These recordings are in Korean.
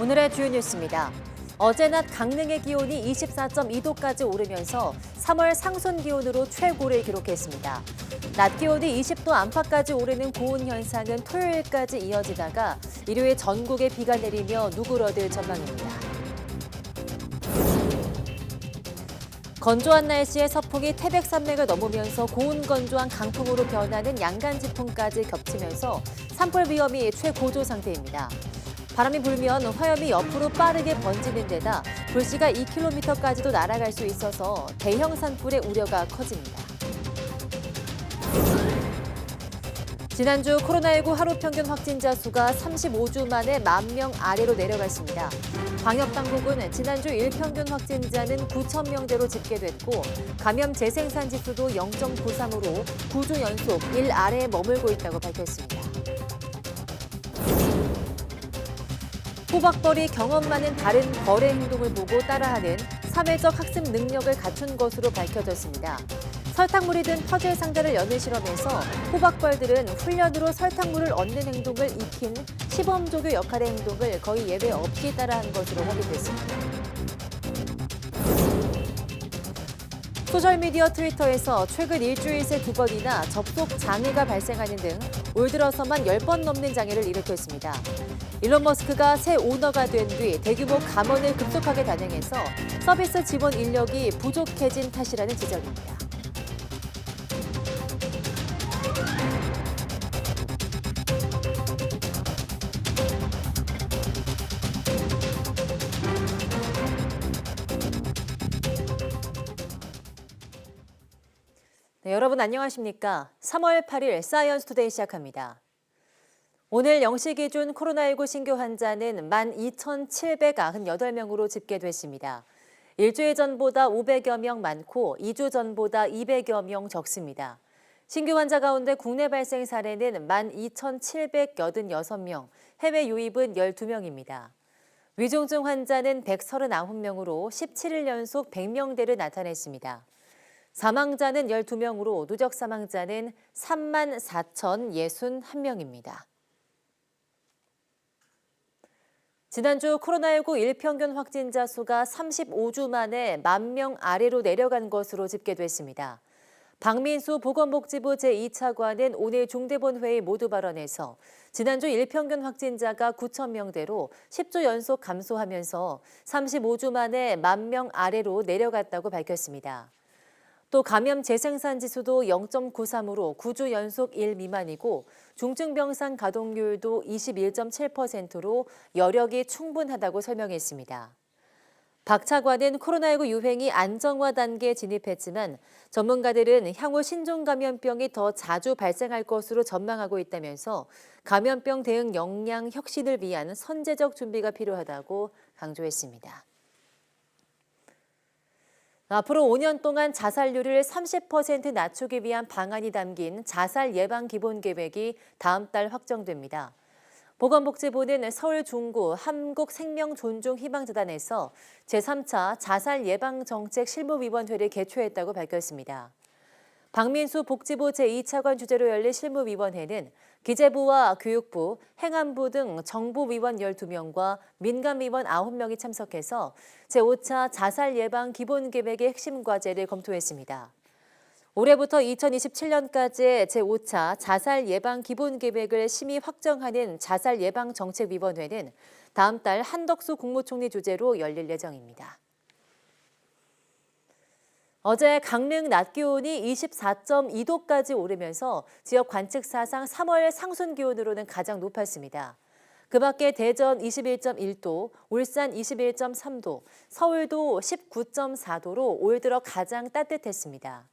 오늘의 주요 뉴스입니다. 어제 낮 강릉의 기온이 24.2도까지 오르면서 3월 상순 기온으로 최고를 기록했습니다. 낮 기온이 20도 안팎까지 오르는 고온 현상은 토요일까지 이어지다가 일요일 전국에 비가 내리며 누그러들 전망입니다. 건조한 날씨에 서풍이 태백산맥을 넘으면서 고온 건조한 강풍으로 변하는 양간지풍까지 겹치면서 산불 위험이 최고조 상태입니다. 바람이 불면 화염이 옆으로 빠르게 번지는 데다 불씨가 2km까지도 날아갈 수 있어서 대형 산불의 우려가 커집니다. 지난주 코로나19 하루 평균 확진자 수가 35주 만에 10,000명 아래로 내려갔습니다. 방역당국은 지난주 일평균 확진자는 9,000명대로 집계됐고 감염 재생산 지수도 0.93으로 9주 연속 1 아래에 머물고 있다고 밝혔습니다. 호박벌이 경험 많은 다른 벌의 행동을 보고 따라하는 사회적 학습 능력을 갖춘 것으로 밝혀졌습니다. 설탕물이 든 퍼즐 상자를 여는 실험에서 호박벌들은 훈련으로 설탕물을 얻는 행동을 익힌 시범조교 역할의 행동을 거의 예외 없이 따라한 것으로 확인됐습니다. 소셜미디어 트위터에서 최근 일주일 새 2번이나 접속 장애가 발생하는 등 올 들어서만 10번 넘는 장애를 일으켰습니다. 일론 머스크가 새 오너가 된 뒤 대규모 감원을 급속하게 단행해서 서비스 지원 인력이 부족해진 탓이라는 지적입니다. 네, 여러분 안녕하십니까? 3월 8일 사이언스 투데이 시작합니다. 오늘 0시 기준 코로나19 신규 환자는 12,798명으로 집계됐습니다. 일주일 전보다 500여 명 많고 2주 전보다 200여 명 적습니다. 신규 환자 가운데 국내 발생 사례는 12,786명, 해외 유입은 12명입니다. 위중증 환자는 139명으로 17일 연속 100명대를 나타냈습니다. 사망자는 12명으로 누적 사망자는 34,061명입니다. 지난주 코로나19 일평균 확진자 수가 35주 만에 10,000명 아래로 내려간 것으로 집계됐습니다. 박민수 보건복지부 제2차관은 오늘 중대본회의 모두 발언에서 지난주 일평균 확진자가 9,000명대로 10주 연속 감소하면서 35주 만에 10,000명 아래로 내려갔다고 밝혔습니다. 또 감염 재생산 지수도 0.93으로 9주 연속 1 미만이고 중증병상 가동률도 21.7%로 여력이 충분하다고 설명했습니다. 박 차관은 코로나19 유행이 안정화 단계에 진입했지만 전문가들은 향후 신종 감염병이 더 자주 발생할 것으로 전망하고 있다면서 감염병 대응 역량 혁신을 위한 선제적 준비가 필요하다고 강조했습니다. 앞으로 5년 동안 자살률을 30% 낮추기 위한 방안이 담긴 자살 예방 기본 계획이 다음 달 확정됩니다. 보건복지부는 서울 중구 한국생명존중희망재단에서 제3차 자살 예방 정책 실무위원회를 개최했다고 밝혔습니다. 박민수 복지부 제2차관 주재로 열린 실무위원회는 기재부와 교육부, 행안부 등 정부위원 12명과 민간위원 9명이 참석해서 제5차 자살 예방 기본계획의 핵심 과제를 검토했습니다. 올해부터 2027년까지의 제5차 자살 예방 기본계획을 심의 확정하는 자살 예방 정책위원회는 다음 달 한덕수 국무총리 주재로 열릴 예정입니다. 어제 강릉 낮 기온이 24.2도까지 오르면서 지역 관측 사상 3월 상순 기온으로는 가장 높았습니다. 그 밖에 대전 21.1도, 울산 21.3도, 서울도 19.4도로 올 들어 가장 따뜻했습니다.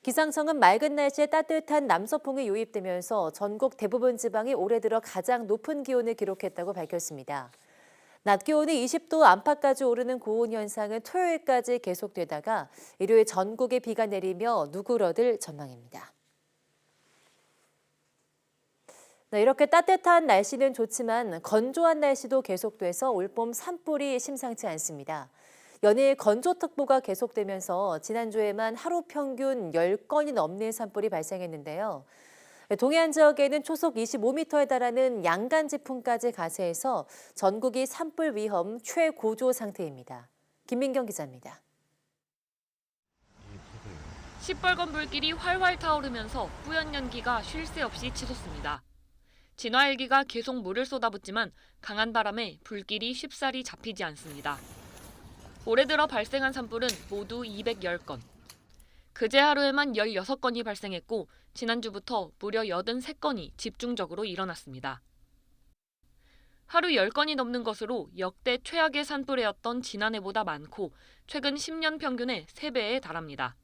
기상청은 맑은 날씨에 따뜻한 남서풍이 유입되면서 전국 대부분 지방이 올해 들어 가장 높은 기온을 기록했다고 밝혔습니다. 낮 기온이 20도 안팎까지 오르는 고온 현상은 토요일까지 계속되다가 일요일 전국에 비가 내리며 누그러들 전망입니다. 네, 이렇게 따뜻한 날씨는 좋지만 건조한 날씨도 계속돼서 올봄 산불이 심상치 않습니다. 연일 건조특보가 계속되면서 지난주에만 하루 평균 10건이 넘는 산불이 발생했는데요. 동해안 지역에는 초속 25m에 달하는 양간지풍까지 가세해서 전국이 산불 위험 최고조 상태입니다. 김민경 기자입니다. 시뻘건 불길이 활활 타오르면서 뿌연 연기가 쉴 새 없이 치솟습니다. 진화 헬기가 계속 물을 쏟아붓지만 강한 바람에 불길이 쉽사리 잡히지 않습니다. 올해 들어 발생한 산불은 모두 210건. 그제 하루에만 16건이 발생했고 지난주부터 무려 83건이 집중적으로 일어났습니다. 하루 10건이 넘는 것으로 역대 최악의 산불해였던 지난해보다 많고 최근 10년 평균의 3배에 달합니다.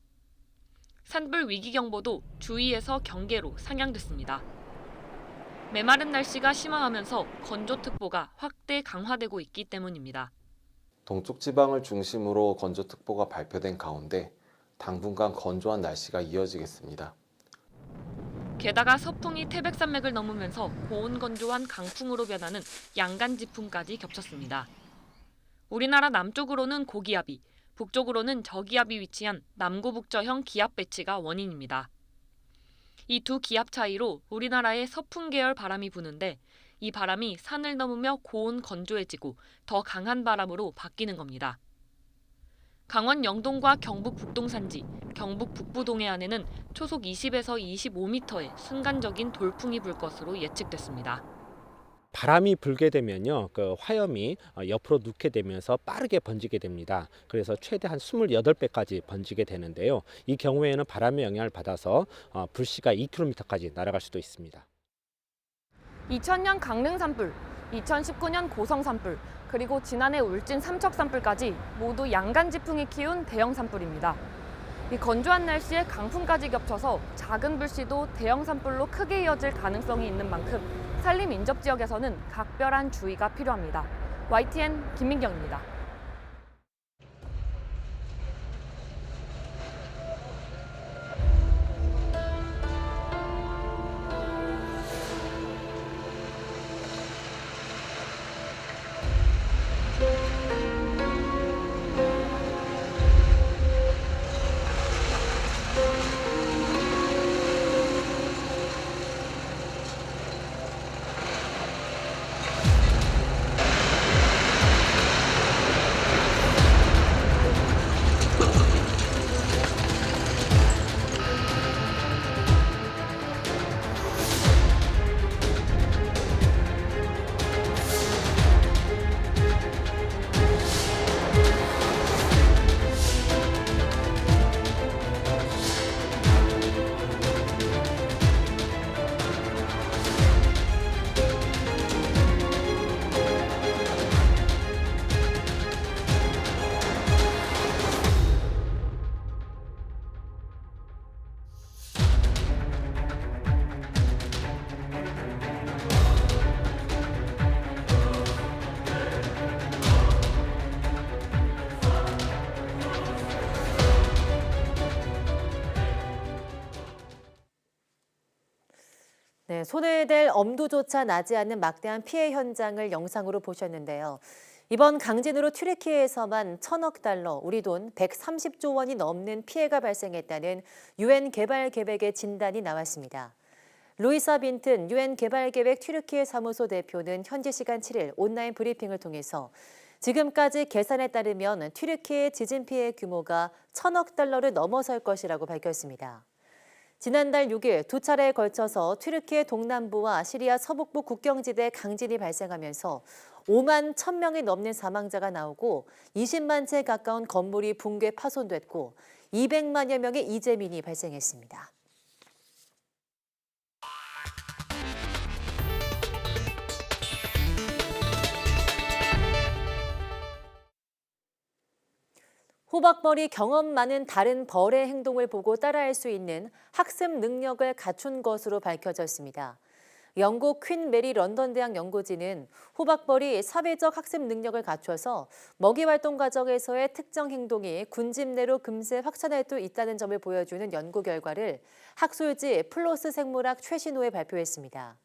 산불 위기경보도 주의에서 경계로 상향됐습니다. 메마른 날씨가 심화하면서 건조특보가 확대 강화되고 있기 때문입니다. 동쪽 지방을 중심으로 건조특보가 발표된 가운데 당분간 건조한 날씨가 이어지겠습니다. 게다가 서풍이 태백산맥을 넘으면서 고온건조한 강풍으로 변하는 양간지풍까지 겹쳤습니다. 우리나라 남쪽으로는 고기압이, 북쪽으로는 저기압이 위치한 남구북저형 기압 배치가 원인입니다. 이 두 기압 차이로 우리나라에 서풍 계열 바람이 부는데 이 바람이 산을 넘으며 고온 건조해지고 더 강한 바람으로 바뀌는 겁니다. 강원 영동과 경북 북동 산지, 경북 북부 동해안에는 초속 20에서 25m의 순간적인 돌풍이 불 것으로 예측됐습니다. 바람이 불게 되면요, 그 화염이 옆으로 눕게 되면서 빠르게 번지게 됩니다. 그래서 최대 한 28배까지 번지게 되는데요. 이 경우에는 바람의 영향을 받아서 불씨가 2km까지 날아갈 수도 있습니다. 2000년 강릉 산불, 2019년 고성 산불, 그리고 지난해 울진 삼척 산불까지 모두 양간지풍이 키운 대형 산불입니다. 이 건조한 날씨에 강풍까지 겹쳐서 작은 불씨도 대형 산불로 크게 이어질 가능성이 있는 만큼 산림 인접 지역에서는 각별한 주의가 필요합니다. YTN 김민경입니다. 네, 손에 댈 엄두조차 나지 않는 막대한 피해 현장을 영상으로 보셨는데요. 이번 강진으로 튀르키예에서만 1,000억 달러, 우리 돈 130조 원이 넘는 피해가 발생했다는 유엔 개발계획의 진단이 나왔습니다. 루이사 빈튼 유엔 개발계획 튀르키예 사무소 대표는 현지 시간 7일 온라인 브리핑을 통해서 지금까지 계산에 따르면 튀르키예 지진 피해 규모가 1,000억 달러를 넘어설 것이라고 밝혔습니다. 지난달 6일 두 차례에 걸쳐서 튀르키예 동남부와 시리아 서북부 국경지대 강진이 발생하면서 5만 1,000명이 넘는 사망자가 나오고 20만 채에 가까운 건물이 붕괴 파손됐고 200만여 명의 이재민이 발생했습니다. 호박벌이 경험 많은 다른 벌의 행동을 보고 따라할 수 있는 학습 능력을 갖춘 것으로 밝혀졌습니다. 영국 퀸 메리 런던 대학 연구진은 호박벌이 사회적 학습 능력을 갖춰서 먹이 활동 과정에서의 특정 행동이 군집 내로 금세 확산할 수 있다는 점을 보여주는 연구 결과를 학술지 플로스 생물학 최신호에 발표했습니다.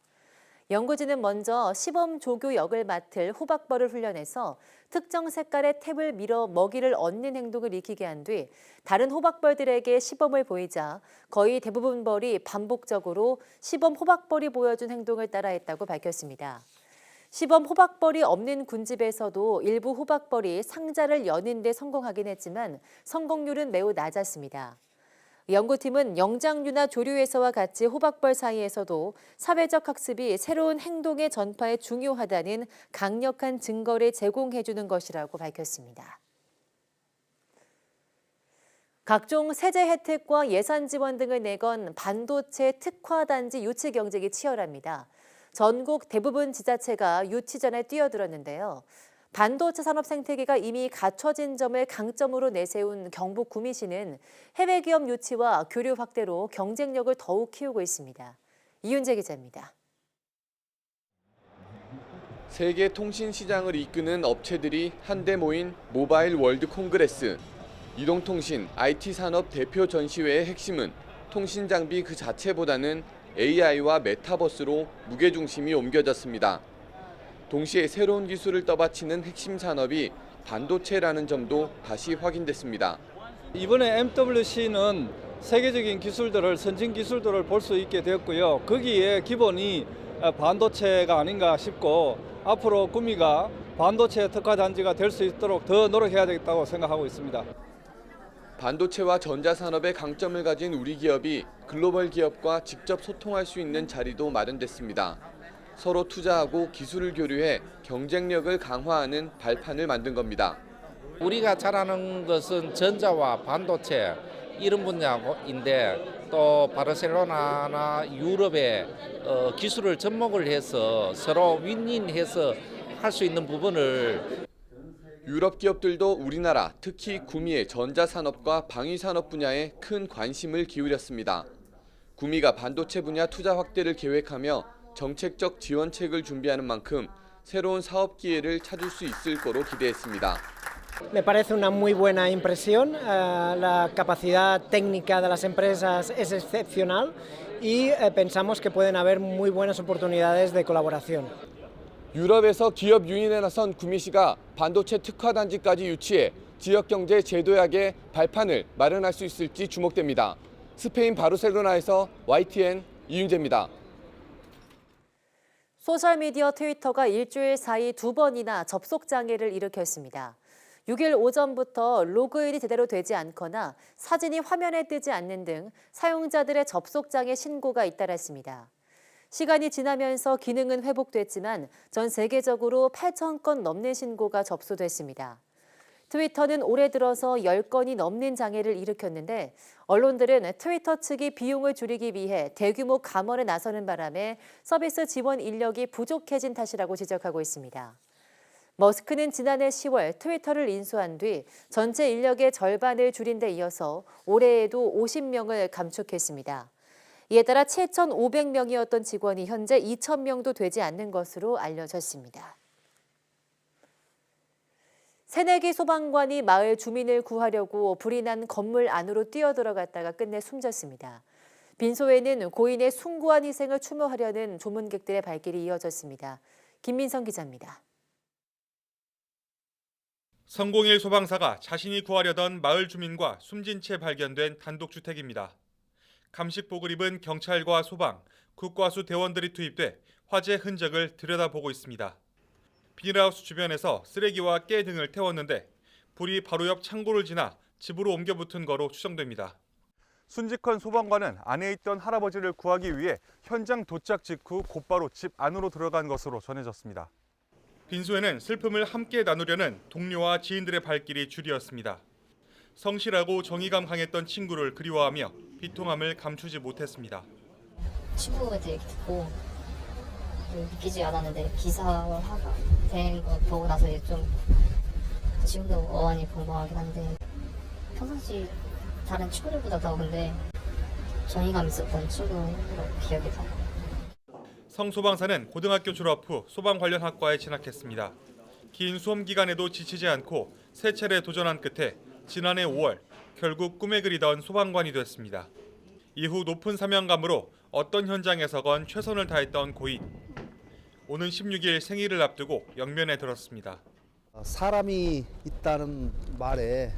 연구진은 먼저 시범 조교 역을 맡을 호박벌을 훈련해서 특정 색깔의 탭을 밀어 먹이를 얻는 행동을 익히게 한 뒤 다른 호박벌들에게 시범을 보이자 거의 대부분 벌이 반복적으로 시범 호박벌이 보여준 행동을 따라했다고 밝혔습니다. 시범 호박벌이 없는 군집에서도 일부 호박벌이 상자를 여는 데 성공하긴 했지만 성공률은 매우 낮았습니다. 연구팀은 영장류나 조류에서와 같이 호박벌 사이에서도 사회적 학습이 새로운 행동의 전파에 중요하다는 강력한 증거를 제공해주는 것이라고 밝혔습니다. 각종 세제 혜택과 예산 지원 등을 내건 반도체 특화단지 유치 경쟁이 치열합니다. 전국 대부분 지자체가 유치전에 뛰어들었는데요. 반도체 산업 생태계가 이미 갖춰진 점을 강점으로 내세운 경북 구미시는 해외 기업 유치와 교류 확대로 경쟁력을 더욱 키우고 있습니다. 이윤재 기자입니다. 세계 통신 시장을 이끄는 업체들이 한데 모인 모바일 월드 콩그레스. 이동통신, IT 산업 대표 전시회의 핵심은 통신 장비 그 자체보다는 AI와 메타버스로 무게중심이 옮겨졌습니다. 동시에 새로운 기술을 떠받치는 핵심 산업이 반도체라는 점도 다시 확인됐습니다. 이번에 MWC는 세계적인 기술들을, 선진 기술들을 볼 수 있게 되었고요. 거기에 기본이 반도체가 아닌가 싶고 앞으로 구미가 반도체 특화 단지가 될 수 있도록 더 노력해야 되겠다고 생각하고 있습니다. 반도체와 전자산업의 강점을 가진 우리 기업이 글로벌 기업과 직접 소통할 수 있는 자리도 마련됐습니다. 서로 투자하고 기술을 교류해 경쟁력을 강화하는 발판을 만든 겁니다. 우리가 잘하는 것은 전자와 반도체 이런 분야인데 또 바르셀로나나 유럽에 기술을 접목을 해서 서로 윈윈해서 할 수 있는 부분을 유럽 기업들도 우리나라, 특히 구미의 전자산업과 방위산업 분야에 큰 관심을 기울였습니다. 구미가 반도체 분야 투자 확대를 계획하며 정책적 지원책을 준비하는 만큼 새로운 사업 기회를 찾을 수 있을 거로 기대했습니다. Me parece una muy buena impresión, la capacidad técnica de las empresas es excepcional y pensamos que pueden haber muy buenas oportunidades de colaboración. 유럽에서 기업 유인에 나선 구미시가 반도체 특화 단지까지 유치해 지역 경제 재도약의 발판을 마련할 수 있을지 주목됩니다. 스페인 바르셀로나에서 YTN 이윤재입니다. 소셜미디어 트위터가 일주일 사이 2번이나 접속 장애를 일으켰습니다. 6일 오전부터 로그인이 제대로 되지 않거나 사진이 화면에 뜨지 않는 등 사용자들의 접속 장애 신고가 잇따랐습니다. 시간이 지나면서 기능은 회복됐지만 전 세계적으로 8,000건 넘는 신고가 접수됐습니다. 트위터는 올해 들어서 10건이 넘는 장애를 일으켰는데 언론들은 트위터 측이 비용을 줄이기 위해 대규모 감원에 나서는 바람에 서비스 지원 인력이 부족해진 탓이라고 지적하고 있습니다. 머스크는 지난해 10월 트위터를 인수한 뒤 전체 인력의 절반을 줄인 데 이어서 올해에도 50명을 감축했습니다. 이에 따라 7,500명이었던 직원이 현재 2,000명도 되지 않는 것으로 알려졌습니다. 새내기 소방관이 마을 주민을 구하려고 불이 난 건물 안으로 뛰어들어갔다가 끝내 숨졌습니다. 빈소에는 고인의 숭고한 희생을 추모하려는 조문객들의 발길이 이어졌습니다. 김민성 기자입니다. 성공일 소방사가 자신이 구하려던 마을 주민과 숨진 채 발견된 단독주택입니다. 감식복을 입은 경찰과 소방, 국과수 대원들이 투입돼 화재 흔적을 들여다보고 있습니다. 비닐하우스 주변에서 쓰레기와 깨 등을 태웠는데 불이 바로 옆 창고를 지나 집으로 옮겨 붙은 거로 추정됩니다. 순직한 소방관은 안에 있던 할아버지를 구하기 위해 현장 도착 직후 곧바로 집 안으로 들어간 것으로 전해졌습니다. 빈소에는 슬픔을 함께 나누려는 동료와 지인들의 발길이 줄이었습니다. 성실하고 정의감 강했던 친구를 그리워하며 비통함을 감추지 못했습니다. 친구한테 듣고 믿기지 않았는데 기사화가 된 거 보고 나서 이제 좀 지금도 어안이 벙벙하긴 한데 평상시 다른 친구들보다 더 근데 정의감 있었던 친구로 기억이 나요. 성소방사는 고등학교 졸업 후 소방 관련 학과에 진학했습니다. 긴 수험 기간에도 지치지 않고 세 차례 도전한 끝에 지난해 5월 결국 꿈에 그리던 소방관이 됐습니다. 이후 높은 사명감으로 어떤 현장에서건 최선을 다했던 고인. 오는 16일 생일을 앞두고 영면에 들었습니다. 사람이 있다는 말에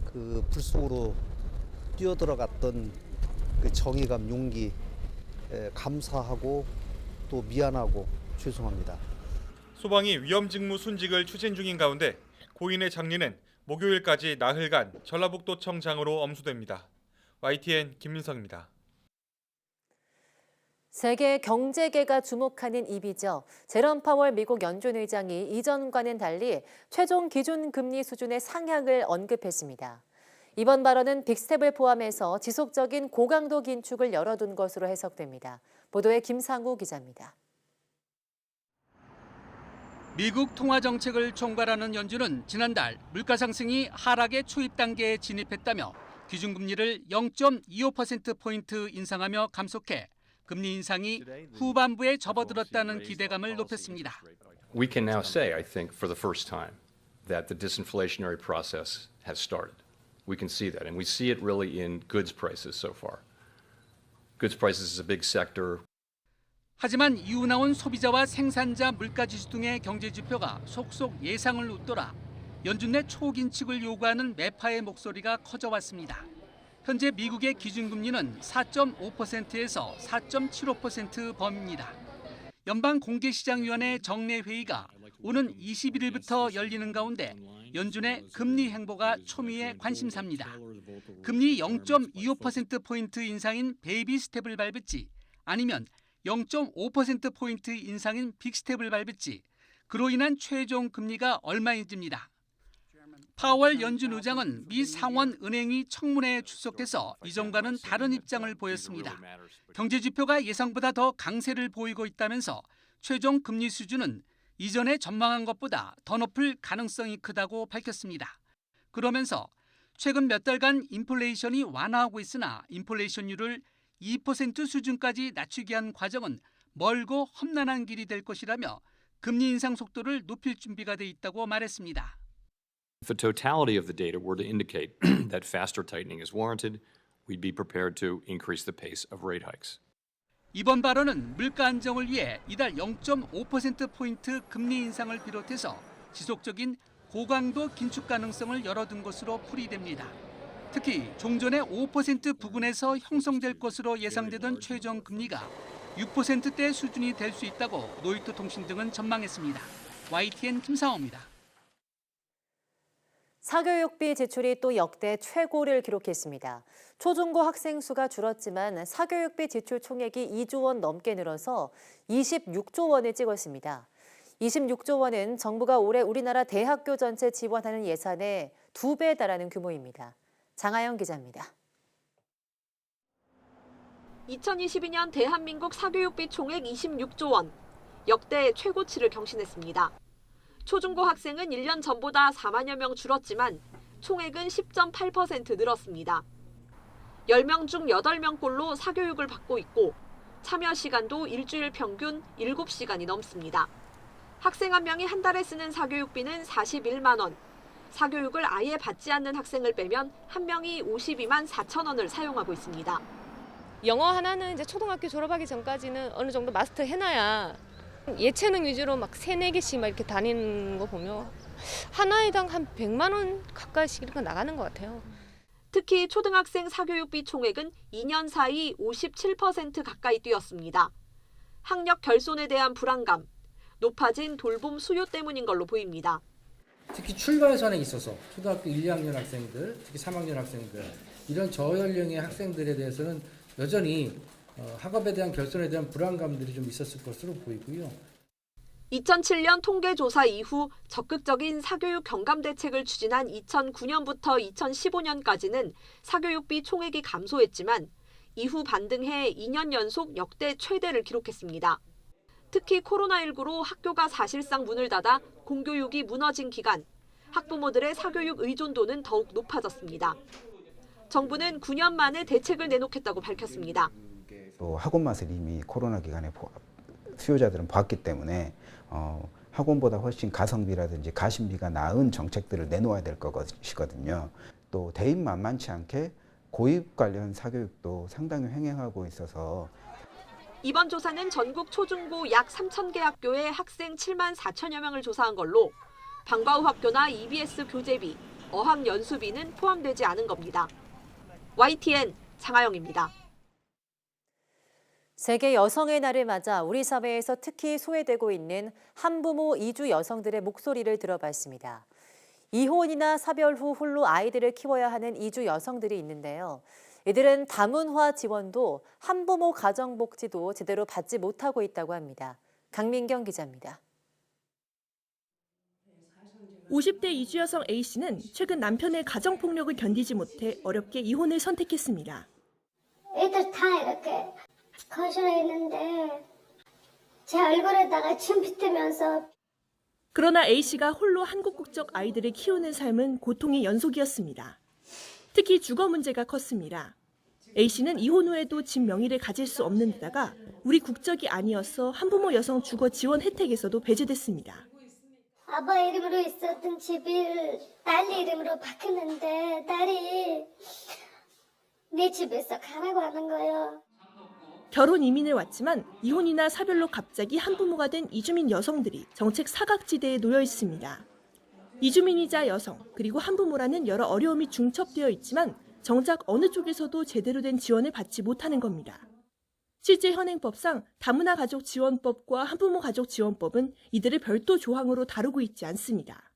그 불 속으로 뛰어들어갔던 그 정의감, 용기 감사하고 또 미안하고 죄송합니다. 소방이 위험직무 순직을 추진 중인 가운데 고인의 장례는 목요일까지 나흘간 전라북도청장으로 엄수됩니다. YTN 김민성입니다. 세계 경제계가 주목하는 이비죠. 제롬 파월 미국 연준 의장이 이전과는 달리 최종 기준 금리 수준의 상향을 언급했습니다. 이번 발언은 빅스텝을 포함해서 지속적인 고강도 긴축을 열어둔 것으로 해석됩니다. 보도에 김상우 기자입니다. 미국 통화정책을 총괄하는 연준은 지난달 물가 상승이 하락의 초입 단계에 진입했다며 기준금리를 0.25%포인트 인상하며 감속해 금리 인상이 후반부에 접어들었다는 기대감을 높였습니다. We can now say, I think, for the first time, that the disinflationary process has started. We can see that, and we see it really in goods prices so far. Goods prices is a big sector. 하지만 이후 나온 소비자와 생산자 물가지수 등의 경제지표가 속속 예상을 웃돌아 연준 내 초긴축을 요구하는 매파의 목소리가 커져왔습니다. 현재 미국의 기준금리는 4.5%에서 4.75% 범위입니다. 연방공개시장위원회 정례회의가 오는 21일부터 열리는 가운데 연준의 금리 행보가 초미의 관심사입니다. 금리 0.25%포인트 인상인 베이비 스텝을 밟을지 아니면 0.5%포인트 인상인 빅스텝을 밟을지 그로 인한 최종 금리가 얼마인지입니다. 파월 연준 의장은 미 상원 은행위 청문회에 출석해서 이전과는 다른 입장을 보였습니다. 경제지표가 예상보다 더 강세를 보이고 있다면서 최종 금리 수준은 이전에 전망한 것보다 더 높을 가능성이 크다고 밝혔습니다. 그러면서 최근 몇 달간 인플레이션이 완화하고 있으나 인플레이션율을 2% 수준까지 낮추기 위한 과정은 멀고 험난한 길이 될 것이라며 금리 인상 속도를 높일 준비가 돼 있다고 말했습니다. If the totality of the data were to indicate that faster tightening is warranted, we'd be prepared to increase the pace of rate hikes. 이번 발언은 물가 안정을 위해 이달 0.5%포인트 금리 인상을 비롯해서 지속적인 고강도 긴축 가능성을 열어둔 것으로 풀이됩니다. 특히 종전의 5% 부근에서 형성될 것으로 예상되던 최종 금리가 6%대 수준이 될 수 있다고 노이터 통신 등은 전망했습니다. YTN 김상호입니다. 사교육비 지출이 또 역대 최고를 기록했습니다. 초중고 학생 수가 줄었지만 사교육비 지출 총액이 2조 원 넘게 늘어서 26조 원을 찍었습니다. 26조 원은 정부가 올해 우리나라 대학교 전체 지원하는 예산의 2배에 달하는 규모입니다. 장하영 기자입니다. 2022년 대한민국 사교육비 총액 26조 원, 역대 최고치를 경신했습니다. 초중고 학생은 1년 전보다 4만여 명 줄었지만 총액은 10.8% 늘었습니다. 10명 중 8명꼴로 사교육을 받고 있고 참여 시간도 일주일 평균 7시간이 넘습니다. 학생 한 명이 한 달에 쓰는 사교육비는 41만 원, 사교육을 아예 받지 않는 학생을 빼면 한 명이 52만 4천 원을 사용하고 있습니다. 영어 하나는 이제 초등학교 졸업하기 전까지는 어느 정도 마스터 해놔야 예체능 위주로 막 3-4개씩 막 이렇게 다니는 거 보면 하나에당 한 100만 원 가까이씩 이렇게 나가는 것 같아요. 특히 초등학생 사교육비 총액은 2년 사이 57% 가까이 뛰었습니다. 학력 결손에 대한 불안감, 높아진 돌봄 수요 때문인 걸로 보입니다. 특히 출발선에 있어서 초등학교 1, 2학년 학생들, 특히 3학년 학생들, 이런 저연령의 학생들에 대해서는 여전히 학업에 대한 결손에 대한 불안감들이 좀 있었을 것으로 보이고요. 2007년 통계조사 이후 적극적인 사교육 경감 대책을 추진한 2009년부터 2015년까지는 사교육비 총액이 감소했지만 이후 반등해 2년 연속 역대 최대를 기록했습니다. 특히 코로나19로 학교가 사실상 문을 닫아 공교육이 무너진 기간, 학부모들의 사교육 의존도는 더욱 높아졌습니다. 정부는 9년 만에 대책을 내놓겠다고 밝혔습니다. 학원 맛을 이미 코로나 기간에 수요자들은 봤기 때문에 학원보다 훨씬 가성비라든지 가심비가 나은 정책들을 내놓아야 될 것이거든요. 또 대입 만만치 않게 고입 관련 사교육도 상당히 횡행하고 있어서 이번 조사는 전국 초중고 약 3,000개 학교의 학생 7만 4천여 명을 조사한 걸로 방과후 학교나 EBS 교재비, 어학 연수비는 포함되지 않은 겁니다. YTN 장하영입니다. 세계 여성의 날을 맞아 우리 사회에서 특히 소외되고 있는 한부모 이주 여성들의 목소리를 들어봤습니다. 이혼이나 사별 후 홀로 아이들을 키워야 하는 이주 여성들이 있는데요. 이들은 다문화 지원도 한부모 가정복지도 제대로 받지 못하고 있다고 합니다. 강민경 기자입니다. 50대 이주 여성 A씨는 최근 남편의 가정폭력을 견디지 못해 어렵게 이혼을 선택했습니다. 애들 다 이렇게 거실에 있는데 제 얼굴에다가 침 뱉으면서. 그러나 A씨가 홀로 한국 국적 아이들을 키우는 삶은 고통의 연속이었습니다. 특히 주거 문제가 컸습니다. A씨는 이혼 후에도 집 명의를 가질 수 없는 데다가 우리 국적이 아니어서 한부모 여성 주거 지원 혜택에서도 배제됐습니다. 아빠 이름으로 있었던 집을 딸 이름으로 바뀌었는데 딸이 내 집에서 가라고 하는 거예요. 결혼 이민을 왔지만 이혼이나 사별로 갑자기 한부모가 된 이주민 여성들이 정책 사각지대에 놓여 있습니다. 이주민이자 여성 그리고 한부모라는 여러 어려움이 중첩되어 있지만 정작 어느 쪽에서도 제대로 된 지원을 받지 못하는 겁니다. 실제 현행법상 다문화 가족 지원법과 한부모 가족 지원법은 이들을 별도 조항으로 다루고 있지 않습니다.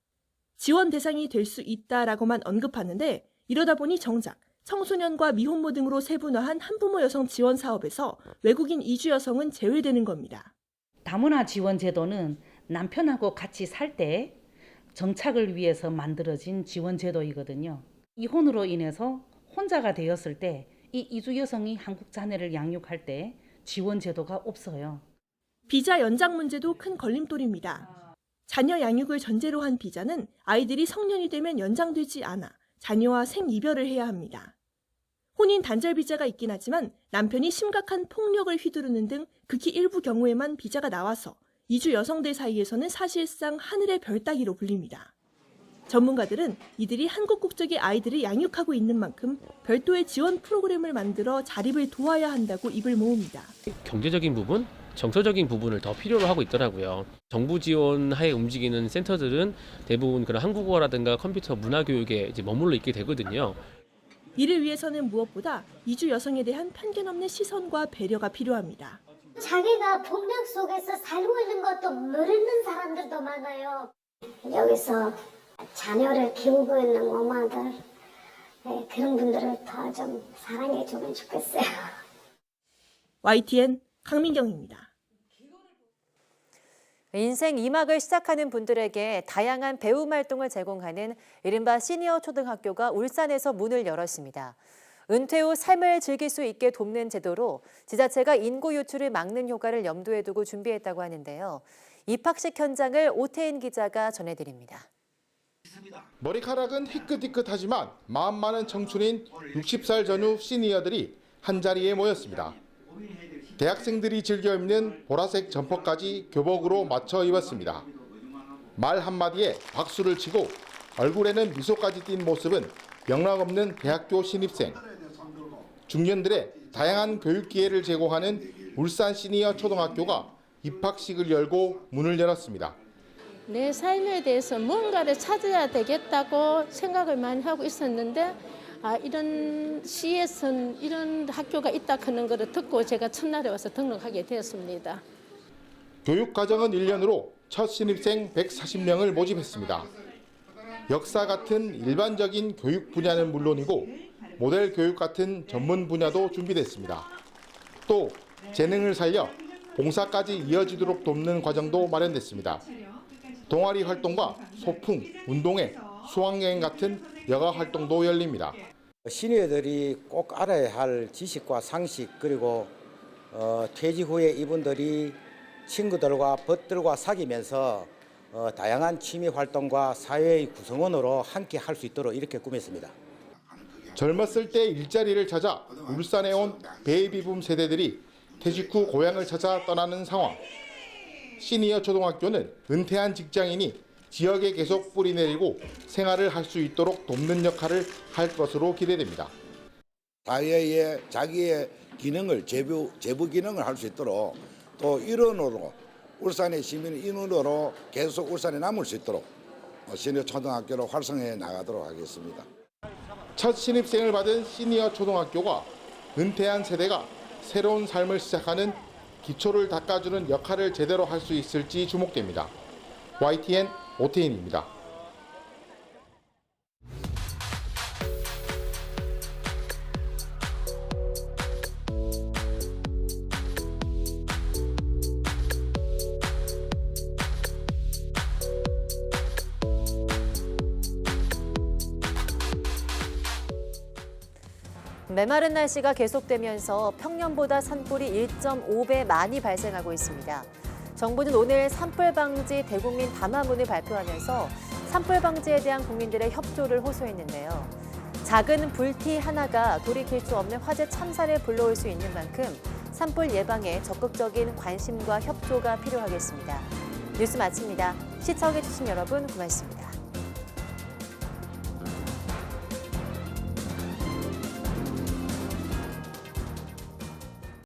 지원 대상이 될 수 있다라고만 언급하는데 이러다 보니 정작 청소년과 미혼모 등으로 세분화한 한부모 여성 지원 사업에서 외국인 이주 여성은 제외되는 겁니다. 다문화 지원 제도는 남편하고 같이 살 때 정착을 위해서 만들어진 지원 제도이거든요. 이혼으로 인해서 혼자가 되었을 때 이 이주 여성이 한국 자녀를 양육할 때 지원 제도가 없어요. 비자 연장 문제도 큰 걸림돌입니다. 자녀 양육을 전제로 한 비자는 아이들이 성년이 되면 연장되지 않아 자녀와 생이별을 해야 합니다. 혼인 단절 비자가 있긴 하지만 남편이 심각한 폭력을 휘두르는 등 극히 일부 경우에만 비자가 나와서 이주 여성들 사이에서는 사실상 하늘의 별 따기로 불립니다. 전문가들은 이들이 한국 국적의 아이들을 양육하고 있는 만큼 별도의 지원 프로그램을 만들어 자립을 도와야 한다고 입을 모읍니다. 경제적인 부분, 정서적인 부분을 더 필요로 하고 있더라고요. 정부 지원 하에 움직이는 센터들은 대부분 그런 한국어라든가 컴퓨터 문화 교육에 이제 머물러 있게 되거든요. 이를 위해서는 무엇보다 이주 여성에 대한 편견 없는 시선과 배려가 필요합니다. 자기가 폭력 속에서 살고 있는 것도 모르는 사람들도 많아요. 여기서 자녀를 키우고 있는 엄마들, 그런 분들을 더 좀 사랑해 주면 좋겠어요. YTN 강민경입니다. 인생 2막을 시작하는 분들에게 다양한 배움 활동을 제공하는 이른바 시니어 초등학교가 울산에서 문을 열었습니다. 은퇴 후 삶을 즐길 수 있게 돕는 제도로 지자체가 인구 유출을 막는 효과를 염두에 두고 준비했다고 하는데요. 입학식 현장을 오태인 기자가 전해드립니다. 머리카락은 희끗희끗하지만 마음 많은 청춘인 60살 전후 시니어들이 한자리에 모였습니다. 대학생들이 즐겨 입는 보라색 점퍼까지 교복으로 맞춰 입었습니다. 말 한마디에 박수를 치고 얼굴에는 미소까지 띈 모습은 영락없는 대학교 신입생. 중년들의 다양한 교육 기회를 제공하는 울산 시니어 초등학교가 입학식을 열고 문을 열었습니다. 내 삶에 대해서 뭔가를 찾아야 되겠다고 생각을 많이 하고 있었는데 이런 시에선 이런 학교가 있다 하는 것을 듣고 제가 첫날에 와서 등록하게 되었습니다. 교육과정은 1년으로 첫 신입생 140명을 모집했습니다. 역사 같은 일반적인 교육 분야는 물론이고 모델 교육 같은 전문 분야도 준비됐습니다. 또 재능을 살려 봉사까지 이어지도록 돕는 과정도 마련됐습니다. 동아리 활동과 소풍, 운동회, 수학여행 같은 여가 활동도 열립니다. 시니어들이 꼭 알아야 할 지식과 상식 그리고 퇴직 후에 이분들이 친구들과 벗들과 사귀면서 다양한 취미 활동과 사회의 구성원으로 함께 할 수 있도록 이렇게 꾸몄습니다. 젊었을 때 일자리를 찾아 울산에 온 베이비붐 세대들이 퇴직 후 고향을 찾아 떠나는 상황. 시니어 초등학교는 은퇴한 직장인이 지역에 계속 뿌리내리고 생활을 할 수 있도록 돕는 역할을 할 것으로 기대됩니다. 사회에 자기의 기능을 제보 기능을 할 수 있도록 또 일원으로 울산의 시민 인원으로 계속 울산에 남을 수 있도록 시니어 초등학교로 활성해 나가도록 하겠습니다. 첫 신입생을 받은 시니어 초등학교가 은퇴한 세대가 새로운 삶을 시작하는 기초를 닦아주는 역할을 제대로 할 수 있을지 주목됩니다. YTN 오태인입니다. 메마른 날씨가 계속되면서 평년보다 산불이 1.5배 많이 발생하고 있습니다. 정부는 오늘 산불 방지 대국민 담화문을 발표하면서 산불 방지에 대한 국민들의 협조를 호소했는데요. 작은 불티 하나가 돌이킬 수 없는 화재 참사를 불러올 수 있는 만큼 산불 예방에 적극적인 관심과 협조가 필요하겠습니다. 뉴스 마칩니다. 시청해주신 여러분 고맙습니다.